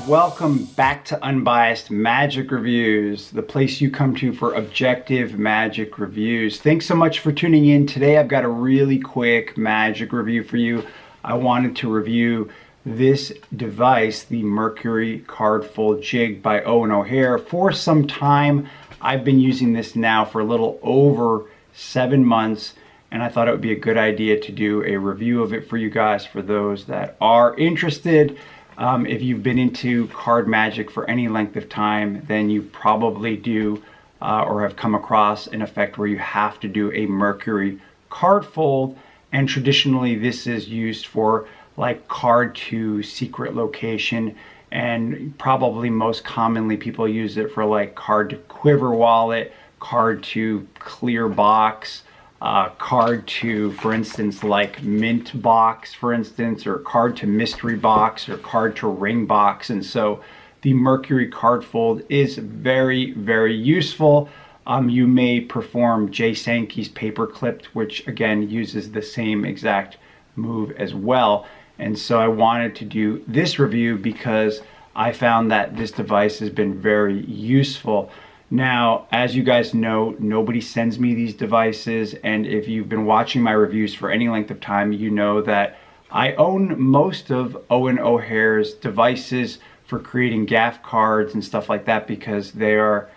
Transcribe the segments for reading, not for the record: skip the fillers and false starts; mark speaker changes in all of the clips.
Speaker 1: welcome back to Unbiased Magic Reviews, the place you come to for objective magic reviews. Thanks so much for tuning in. Today I've got a really quick magic review for you. I wanted to review this device, the Mercury Card Fold Jig by Eoin O'Hare. For some time, I've been using this now for a little over 7 months, and I thought it would be a good idea to do a review of it for you guys, for those that are interested. If you've been into card magic for any length of time, then you probably do or have come across an effect where you have to do a Mercury card fold. And traditionally this is used for like card to secret location, and probably most commonly people use it for like card to quiver wallet, card to clear box, card to, for instance, like mint box, for instance, or card to mystery box, or card to ring box. And so the Mercury card fold is very, very useful. You may perform Jay Sankey's paper clipped, which again uses the same exact move as well. And so I wanted to do this review because I found that this device has been very useful. Now, as you guys know, nobody sends me these devices, and if you've been watching my reviews for any length of time, you know that I own most of Eoin O'Hare's devices for creating gaff cards and stuff like that, because they are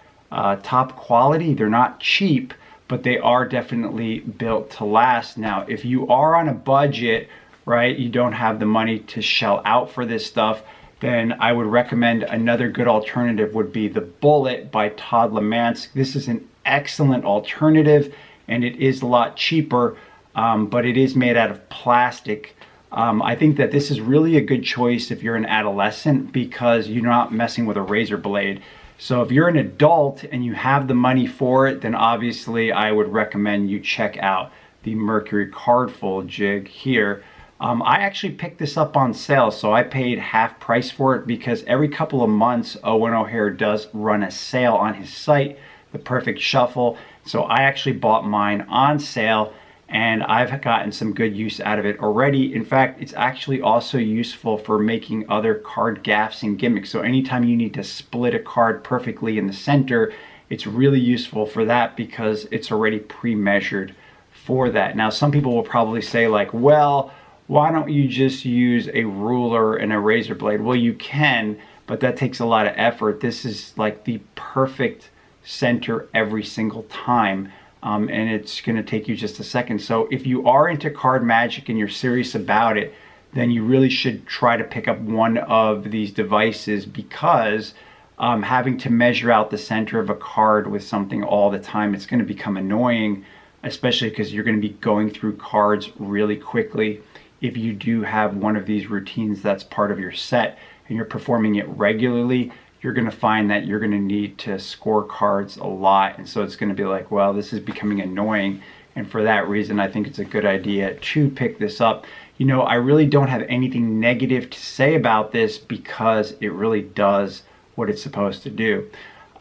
Speaker 1: top quality. They're not cheap, but they are definitely built to last. Now, if you are on a budget, right, you don't have the money to shell out for this stuff, then I would recommend another good alternative would be the Bullet by Todd Lemansk. This is an excellent alternative, and it is a lot cheaper, but it is made out of plastic. I think that this is really a good choice if you're an adolescent, because you're not messing with a razor blade. So if you're an adult and you have the money for it, then obviously I would recommend you check out the Mercury Card Fold Jig here. I actually picked this up on sale, so I paid half price for it, because every couple of months Eoin O'Hare does run a sale on his site, The Perfect Shuffle. So I actually bought mine on sale, and I've gotten some good use out of it already. In fact, it's actually also useful for making other card gaffs and gimmicks. So anytime you need to split a card perfectly in the center, it's really useful for that, because it's already pre-measured for that. Now, some people will probably say like, well, why don't you just use a ruler and a razor blade? Well, you can, but that takes a lot of effort. This is like the perfect center every single time, and it's going to take you just a second. So if you are into card magic and you're serious about it, then you really should try to pick up one of these devices, because having to measure out the center of a card with something all the time, it's going to become annoying, especially because you're going to be going through cards really quickly. If you do have one of these routines that's part of your set and you're performing it regularly, you're going to find that you're going to need to score cards a lot. And so it's going to be like, well, this is becoming annoying. And for that reason, I think it's a good idea to pick this up. You know, I really don't have anything negative to say about this, because it really does what it's supposed to do.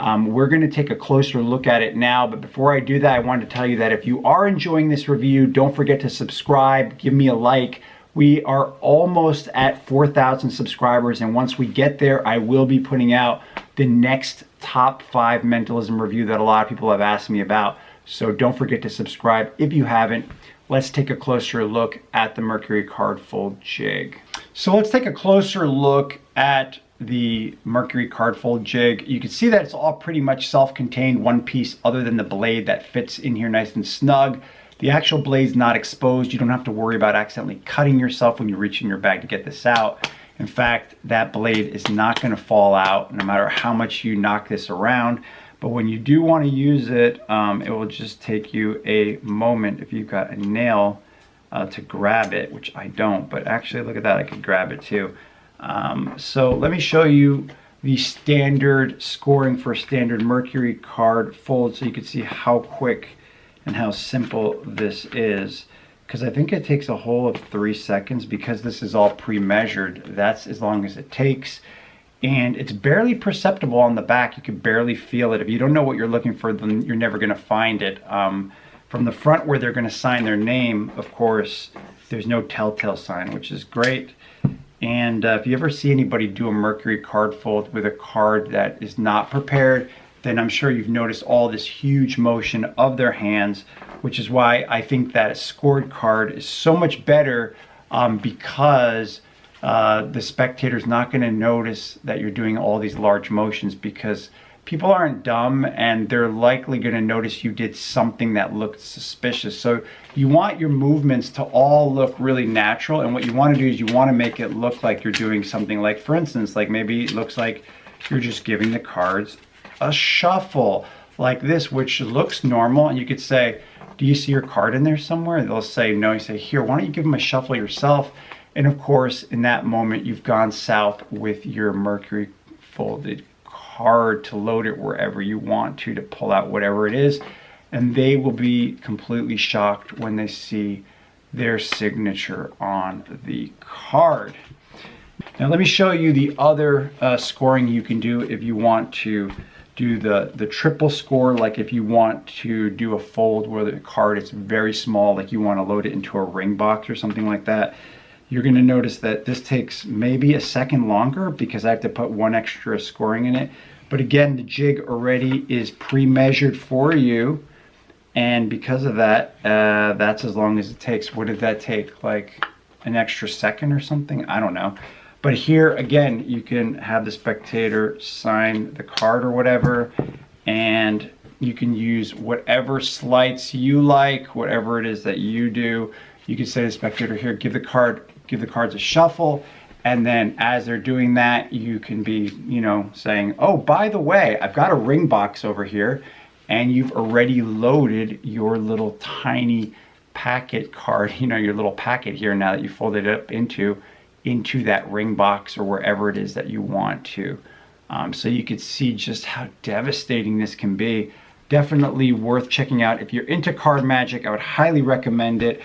Speaker 1: We're going to take a closer look at it now, but before I do that, I wanted to tell you that if you are enjoying this review, don't forget to subscribe, give me a like. We are almost at 4,000 subscribers, and once we get there, I will be putting out the next top 5 mentalism review that a lot of people have asked me about. So don't forget to subscribe if you haven't. Let's take a closer look at the Mercury Card Fold Jig. So let's take a closer look at the Mercury Card Fold Jig. You can see that it's all pretty much self-contained, one piece, other than the blade that fits in here nice and snug. The actual blade's not exposed. You don't have to worry about accidentally cutting yourself when you reach in your bag to get this out. In fact, that blade is not going to fall out no matter how much you knock this around. But when you do want to use it, it will just take you a moment if you've got a nail to grab it, which I don't, but actually look at that, I could grab it too. So let me show you the standard scoring for standard Mercury card fold, so you can see how quick and how simple this is, because I think it takes a whole of 3 seconds, because this is all pre-measured. That's as long as it takes, and it's barely perceptible on the back. You can barely feel it. If you don't know what you're looking for, then you're never going to find it. From the front where they're going to sign their name, of course, there's no telltale sign, which is great. And if you ever see anybody do a Mercury card fold with a card that is not prepared, then I'm sure you've noticed all this huge motion of their hands, which is why I think that a scored card is so much better, because the spectator's not going to notice that you're doing all these large motions, because people aren't dumb and they're likely going to notice you did something that looked suspicious. So you want your movements to all look really natural, and what you want to do is you want to make it look like you're doing something, like for instance, like maybe it looks like you're just giving the cards a shuffle like this, which looks normal, and you could say, do you see your card in there somewhere? They'll say no. You say, here, why don't you give them a shuffle yourself? And of course, in that moment, you've gone south with your Mercury folded card to load it wherever you want to pull out whatever it is. And they will be completely shocked when they see their signature on the card. Now let me show you the other scoring you can do if you want to do the triple score, like if you want to do a fold where the card is very small, like you want to load it into a ring box or something like that. You're going to notice that this takes maybe a second longer because I have to put one extra scoring in it. But again, the jig already is pre-measured for you, and because of that, that's as long as it takes. What did that take? Like an extra second or something? I don't know. But here, again, you can have the spectator sign the card or whatever, and you can use whatever sleights you like, whatever it is that you do. You can say to the spectator, here, give the cards a shuffle, and then as they're doing that, you can be, saying, oh, by the way, I've got a ring box over here, and you've already loaded your little tiny packet card, your little packet here now that you folded it up into that ring box or wherever it is that you want to. So you could see just how devastating this can be. Definitely worth checking out. If you're into card magic, I would highly recommend it.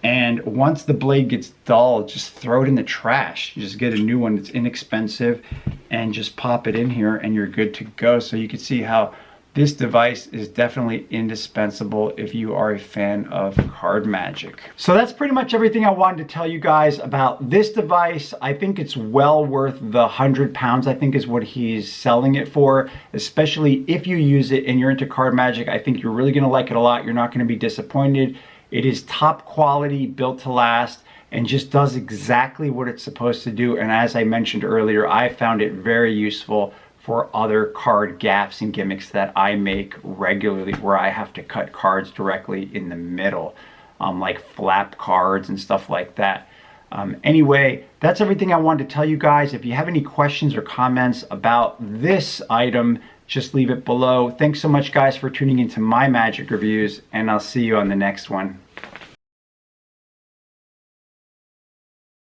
Speaker 1: And once the blade gets dull, just throw it in the trash. You just get a new one that's inexpensive and just pop it in here and you're good to go. So you can see how this device is definitely indispensable if you are a fan of card magic. So that's pretty much everything I wanted to tell you guys about this device. I think it's well worth the 100 pounds, I think is what he's selling it for, especially if you use it and you're into card magic. I think you're really gonna like it a lot. You're not gonna be disappointed. It is top quality, built to last, and just does exactly what it's supposed to do. And as I mentioned earlier, I found it very useful for other card gaffs and gimmicks that I make regularly, where I have to cut cards directly in the middle, like flap cards and stuff like that. Anyway, that's everything I wanted to tell you guys. If you have any questions or comments about this item, just leave it below. Thanks so much, guys, for tuning into my magic reviews, and I'll see you on the next one.